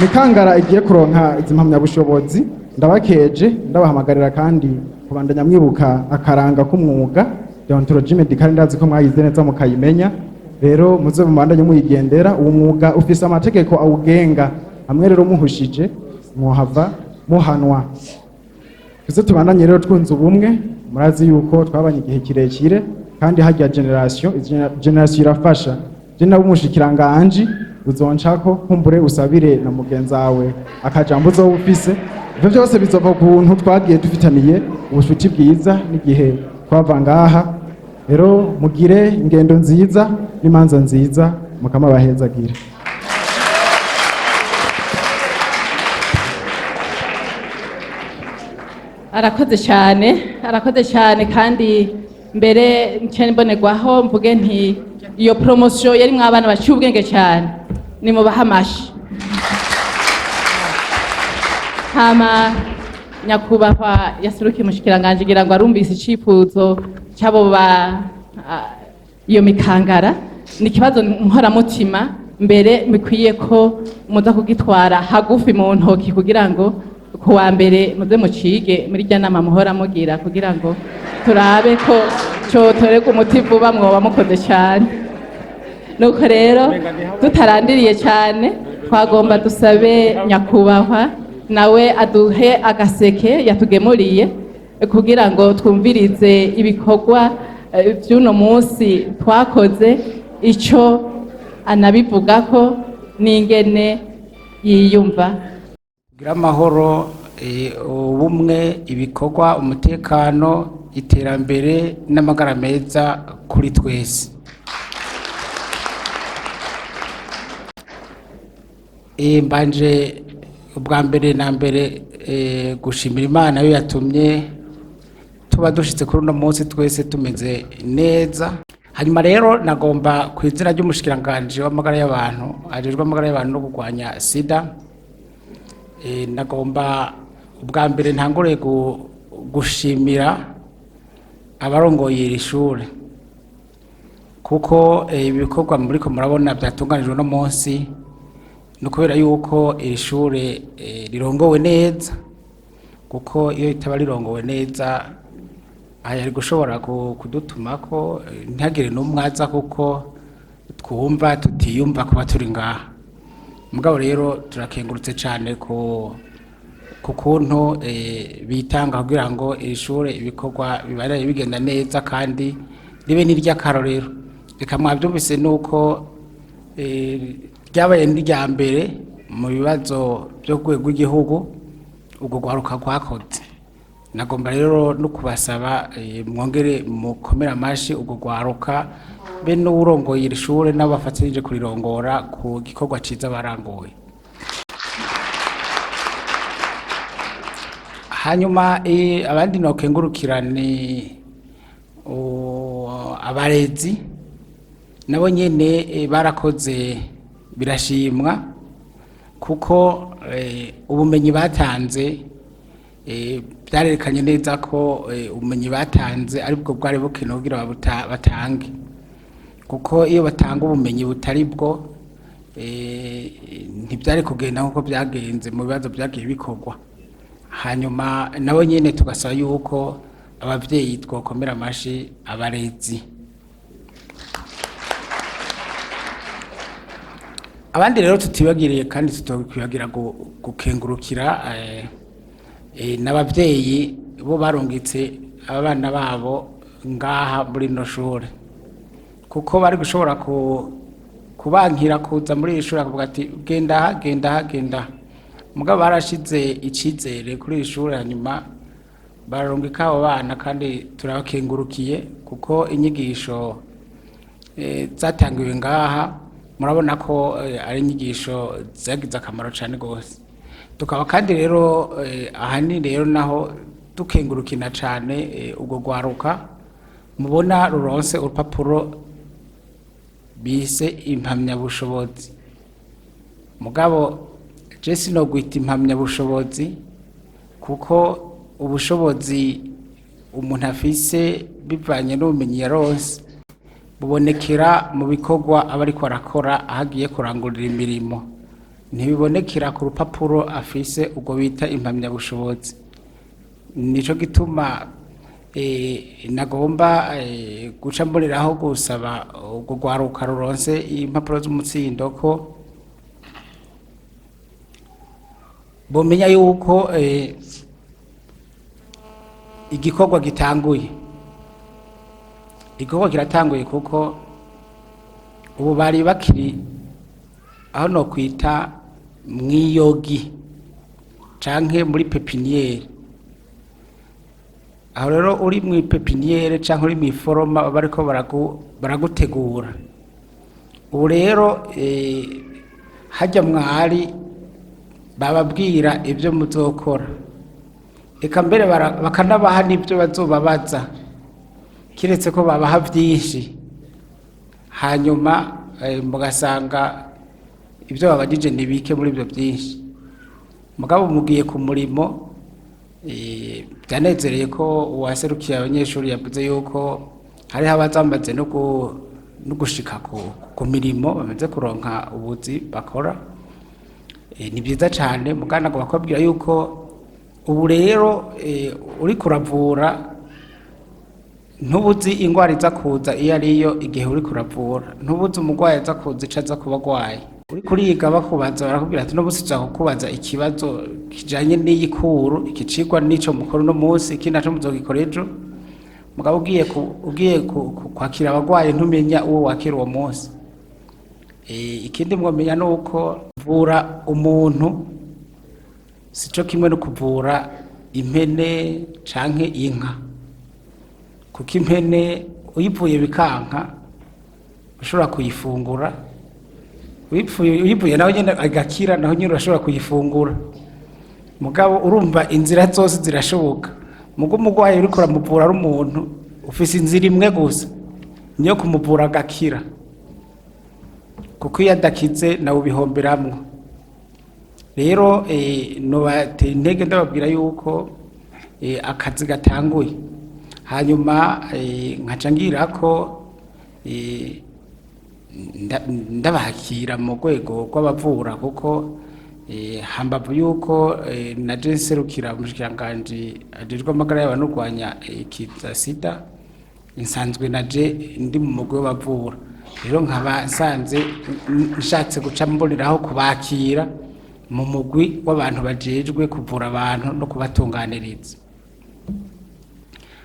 Mikangara igiye kuronka izi mpamyabushobozi ndabakeje ndabahamagarira kandi kubandanya mwibuka akaranga k'umwuga deontologie medicale ndazi ko mwayize neza mukayimenya rero muze mubandanye muyigendera uwo mwuga ufise amategeko awugenga hamwe rero muhushije muhava muhanwa tuze tubandanye rero twunze ubumwe murazi yuko twabanye igihe kirekire kandi hajya generation irafasha je nabo umushikiranganje uzoncako kumbure usabire na mugenzi wawe akajambo zo ufise ivyo byose bizova kuntu twagiye dufitaniye ubushuti bwiza n'igihe twava ngaha rero mugire ingendo nziza n'imanza nziza mukama bahezagira arakoze cyane kandi mbere ncene mbonerwaho mvuge nti iyo promotion yari mwabana baciye ubwenge cyane ni mu bahamashi hama nyakubahwa yaserukiye mushikiranganje ngira ngo arumvise icifuzo cyabo ba iyo mikangara ni kibazo nkoramutima mbere bikwiye ko muza kugitwara hagufi mu ntoki kugira ngo kuwa mbere muze mucige muri rya nama muhora mugira kugira ngo turabe ko cotorega umuti vuba mwoba mukoze cyane nuko rero tutarandiriye cyane twagomba dusabe nyakubahwa nawe aduhe agaseke yatugemuriye kugira ngo twumvirize ibikorwa by'uno munsi twakoze icyo anabivugako n'ingene yiyumva kugira amahoro ubumwe ibikorwa umutekano iterambere n'amagara meza kuri twese mbanje ubwa mbere na mbere gushimira Imana yo yatumye tuba dushitse kuri uno munsi twese tumeze neza hanyuma rero nagomba ku izina ry'umushikiranganje w'amagara y'abantu ajejwe amagara y'abantu no kurwanya sida nagomba ubwa mbere ntangure gushimira abarongoye iri shure kuko ibikorwa muriko murabona byatunganijwe no munsi no kubera yuko iri shure rirongowe neza kuko iyo itaba rirongowe neza ayari gushobora kudutumako ntagire n'umwaza kuko twumva tutiyumva kuba turi ngaha mugabo rero turakengurutse cyane ku kuntu bitanga kugira ngo iri shure ibikorwa bibarire bigenda neza kandi ribe n'iry'akarorero reka mwabyumvise nuko ryabaye n'irya mbere mu bibazo byo ku rwego rw'igihugu ubwo rwaruka rwakoze nagomba rero no kubasaba mwongere mukomera amashi ubwo rwaruka be n'uburongoye iri shure n'abafatanyije kurirongora ku gikorwa ciza barangoye hanyuma abandi nokengurukira ni abarezi nabo nyene barakoze birashimwa kuko ubumenyi batanze byarerekanye neza ko ubumenyi batanze aribwo bwari bukenewe kugira batange kuko iyo batanga ubumenyi butari bwo ntibyari kugenda nk'uko byagenze mu bibazo byagiye bikorwa hanyuma nabo nyine tugasaba yuko ababyeyi twokomera amashi abarezi abandi rero tutibagiriye kandi tutokwibagira gukengurukira n'abavyeyi bo barungitse abana babo ngaha muri no shure, kuko bari gushobora kubankira kuza muri iri shuri akavuga ati genda mugabo barashize icizere kuri iri shuri, hanyuma bararungika abo bana kandi turabakengurukiye kuko inyigisho zatangiwe ngaha murabona ko ari inyigisho zagize akamaro cyane gose. Tukaba kandi rero ahanini rero naho dukengurukina cyane ubwo gwaruka mubona ruronse urupapuro bise impamyabushobozi. Mugabo je sinogwita impamyabushobozi kuko ubushobozi umuntu afise bivanye n'ubumenyi yaronse bubonekera mu bikorwa aba ariko arakora ahagiye kurangurira imirimo, ntibibonekera ku rupapuro afise ubwo bita impamyabushobozi. Nico gituma nagomba guca mboneraho gusaba ubwo gwaruka ruronse impapuro z'umutsindo ko bomenya yuko igikorwa gitanguye. Igikorwa kiratanguye kuko ubu bari bakiri aho no kwita mwiyogi canke muri pepiniere. Aho rero uri mu pepiniere canke uri mu foroma bariko baragutegura. Ubu rero hajya mwari bababwira ibyo muzokora, eka mbere bakanabaha n'ibyo bazobabaza, kiretse ko babaha byinshi hanyuma mugasanga ibyo babagije nibike muri ibyo byinshi. Mugabo mugiye ku murimo, byanezereye ko uwaserukiye abanyeshuri yavuze yuko hari abazamaze no gushika ku mirimo bamaze kuronka ubuzi bakora. Ni byiza cyane mugana ngo bakubwira yuko ubu rero uri kuravura ntubuzi ingwara iza kuza iyo ariyo igihe uri kuravura, ntubuzi umugwayi aza kuza icaza kuba gwaye. Uri kuriga bakubaza barakubwira ati n'ubusiza kukubaza ikibazo kijanye n'iyikuru ikicigwa n'ico mukoro no munsi iki naco muzogikora ejo. Mugabo ugiye kwakira abagwayi ntumenya uwo wakira uwo munsi. Ikindi mwomenya nuko kuvura umuntu sico kimwe no kuvura impene canke inka, kuko impene uyivuye bikanka ushobora kuyifungura, uyivuye naho nyene agakira naho nyene urashobora kuyifungura. Mugabo urumva inzira zose zirashoboka. Mugo umugwayi uriko uramuvura ari umuntu ufise inzira imwe gusa niyo kumuvura agakira, kuko iyo adakize nawe ubihomberamwo. Rero nobatera intege ndababwira yuko akazi gatanguye, hanyuma nkaca ngira ko ndabakira mu rwego rw'abavura, kuko hambavu yuko naje nserukira umushikiranganji ajejwe amagara y'abantu n'urwanya ikiza sida, nsanzwe naje ndi mu mugwi w'abavura. Rero nkaba nsanze nshatse guca mboneraho kubakira mu mugwi w'abantu bajejwe kuvura abantu no kubatunganiriza.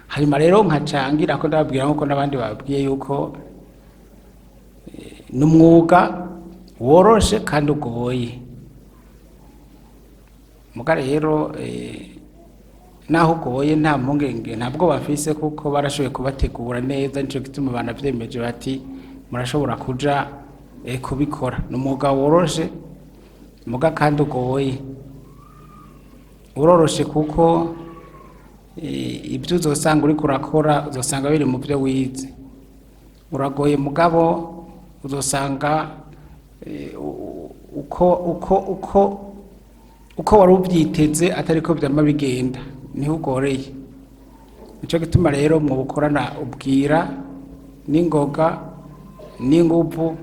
Hanyuma rero nkacangira ko ndababwira nkuko n'abandi babwiye yuko n'umwuga woroshe kandi ugoye. Muga rero naho ugoye nta mpungenge ntabwo bafise, kuko barashoboye kubategura neza. Nico gituma abantu bavyemeje bati murashobora kuja kubikora. N'umwuga woroshe muga kandi ugoye. Uroroshe kuko ibyo uzosanga uri kurakora uzosanga biri mu byo wize. Uragoye mugabo uzosanga uko wari ubyiteze atari ko byama bigenda, niho ugoreye. Nico gituma rero mu bukorana ubwira n'ingoga n'inguvu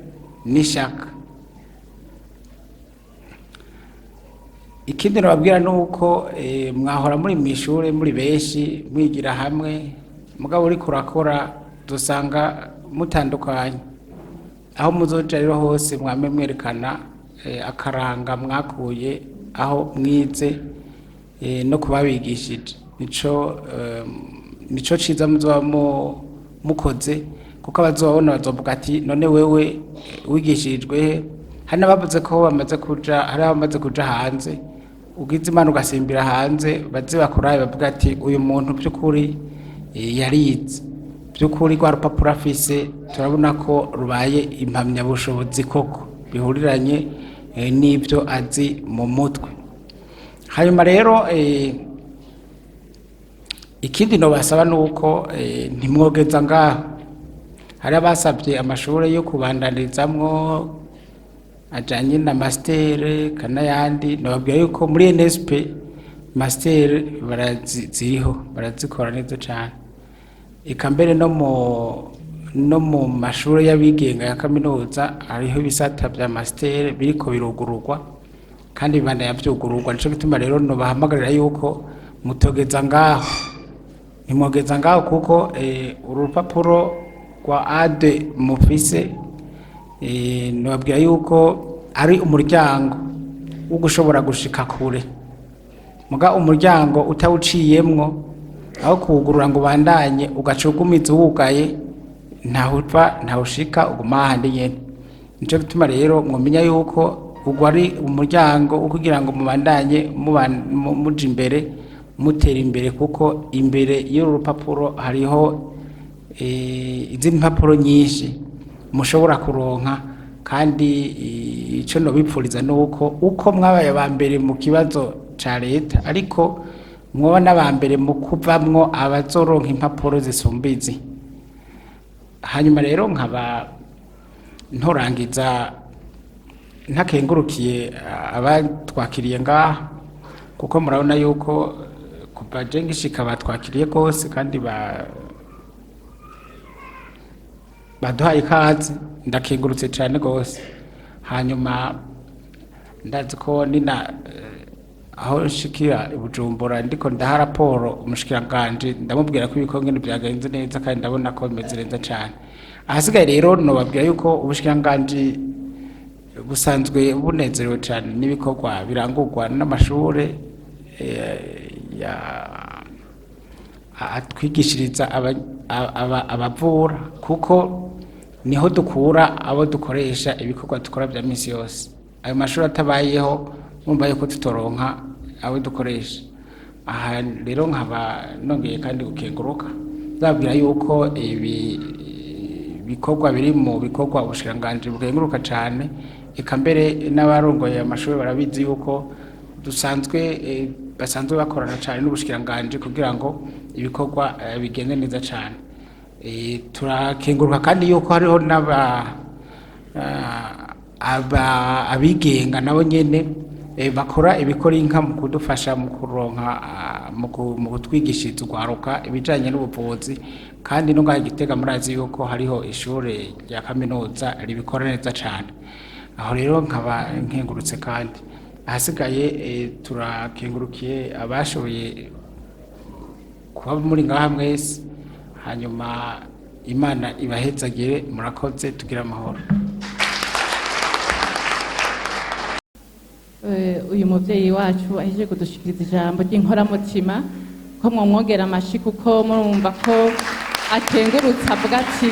n'ishaka. Ikindi nababwira nuko mwahora muri mishure muri benshi mwigira hamwe, mugabo uri kurakora dusanga mutandukanye. Aho muzoja rero hose mwame mwerekana akaranga mwakuye aho mwize no kubabigishije nico ciza muzoba mukoze kuko abazobabona bazovuga ati none wewe wigishirijwe hari n'abavuze ko bamaze kuja hanze ugize imana ugasimbira hanze baze bakuraye bavuga ati uyu muntu by'ukuri yarize by'ukuri rwa rupapuro afise turabona ko rubaye impamyabushobozi koko bihuriranye n'ibyo azi mu mutwe. Hanyuma rero ikindi no basaba nuko ntimwogeza ngaho hari abasabye amashuri yo kubandanizamwo ajanye na master kanayandi nababwiye yuko muri NSP master baraziriho barazikora neza cyane eka mbere no mu mashuri y'abigenga ya kaminuza hariho ibisata bya master biriko birugururwa kandi bibanda yavyugururwa nico gituma rero no bahamagarira yuko mutogeza ngaho nimwogeza ngaho kuko urupapuro rwa ade mufise nababwira yuko ari umuryango wo gushobora gushika kure muga umuryango utawuciyemwo aho kuwugurura ngo bandanye ugacugumiza wugaye ntawushika uguma ahandi nyene nico gituma rero mwomenya yuko ugwa ari umuryango wo kugira ngo mubandanye muja imbere mutera imbere kuko imbere y'urupapuro hariho izindi mpapuro nyinshi mushobora kuronka kandi ico no bipfuriza nuko uko mwabaye abambere mu kibazo ca leta ariko mwoba n'abambere mu kuvamwo abazoronka impapuro zisumbizi. Hanyuma rero nkaba ntorangiza ntakengurukiye abatwakiriye ngaha kuko murabona yuko kuva je ngishika batwakiriye kose kandi baduhaye ikaze ndakengurutse cyane gose. Hanyuma ndazi ko nina aho nshikira Bujumbura ndiko ndaha raporo umushikiranganje ndamubwira ko ibikongene byagenze neza kandi ndabona ko bimeze neza cyane. Ahasigaye rero no babwira yuko ubushikiranganje busanzwe bunezerewe cyane n'ibikorwa birangurwa n'amashure atwigishiriza abavura kuko niho dukura abo dukoresha ibikorwa dukora bya misi yose. Ayo mashuri atabayeho mumbaye ko tutoronka abo dukoresha. Aha rero nkaba nongeye kandi gukenguruka zabwira yuko ibi bikorwa biri mu bikorwa ubushiranganje bukenguruka cyane eka mbere n'abarongoye amashuri barabizi yuko basanzwe bakorana cyane n'ubushikiranganje kugira ngo ibikorwa bigende neza cyane. Turakenguruka kandi yuko hariho abigenga nabo nyene bakora ibikora inka mu kudufasha mu kuronka mu kutwigishiriza urwaruka ibijanye n'ubuvuzi kandi no ngaha Gitega murazi yuko hariho ishure rya kaminuza ribikora neza cyane. Aho rero nkaba nkengurutse kandi ahasigaye turakengurukiye abashoboye kuba muri ngaha mwese. Hanyuma Imana ibahezagire murakoze tugira amahoro. Uyu muvyeyi wacu aheje kudushikiriza ijambo ry'inkoramutima ko mwomwogera amashi kuko murumva ko atengurutse avuga ati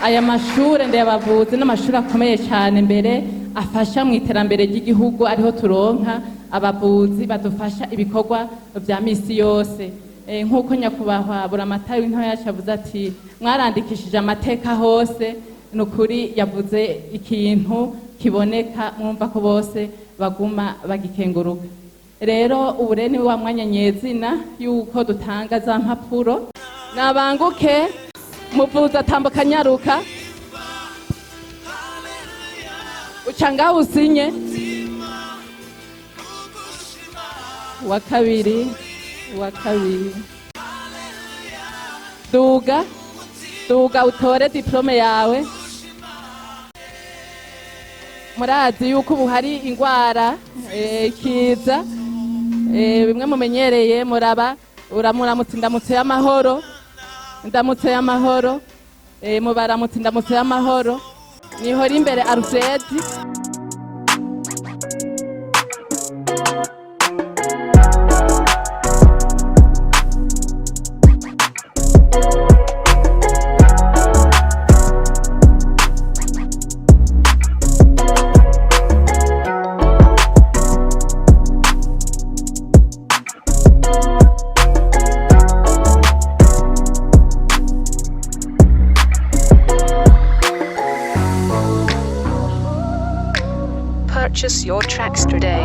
aya mashure ndayabavuzi n'amashuri akomeye cyane mbere afasha mu iterambere ry'igihugu ariho turonka abavuzi badufasha ibikorwa vya misi yose. Nk'uko nyakubahwa buramatari w'intara yacu avuze ati mwarandikishije amateka hose nukuri yavuze ikintu kiboneka mwumva ko bose baguma bagikenguruka. Rero ubureni wa mwanya nyezina yuko dutanga za mpapuro nabanguke muvuza tambuka nyaruka ucanga usinye wa kabiri duga utore diplome yawe. Murazi yuko ubu hari ingwara kiza bimwe mumenyereye uramuramutse indamutse y'amahoro mubaramutse indamutse y'amahoro niho ri imbere Alfred Purchase your tracks today.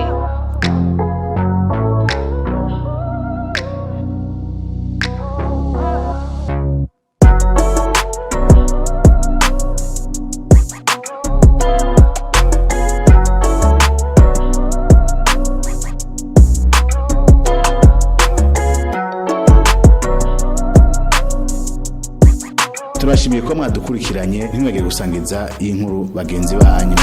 Turashimiye ko mwadukurikiranye ntimwege gusangiza iyi nkuru bagenzi banyu.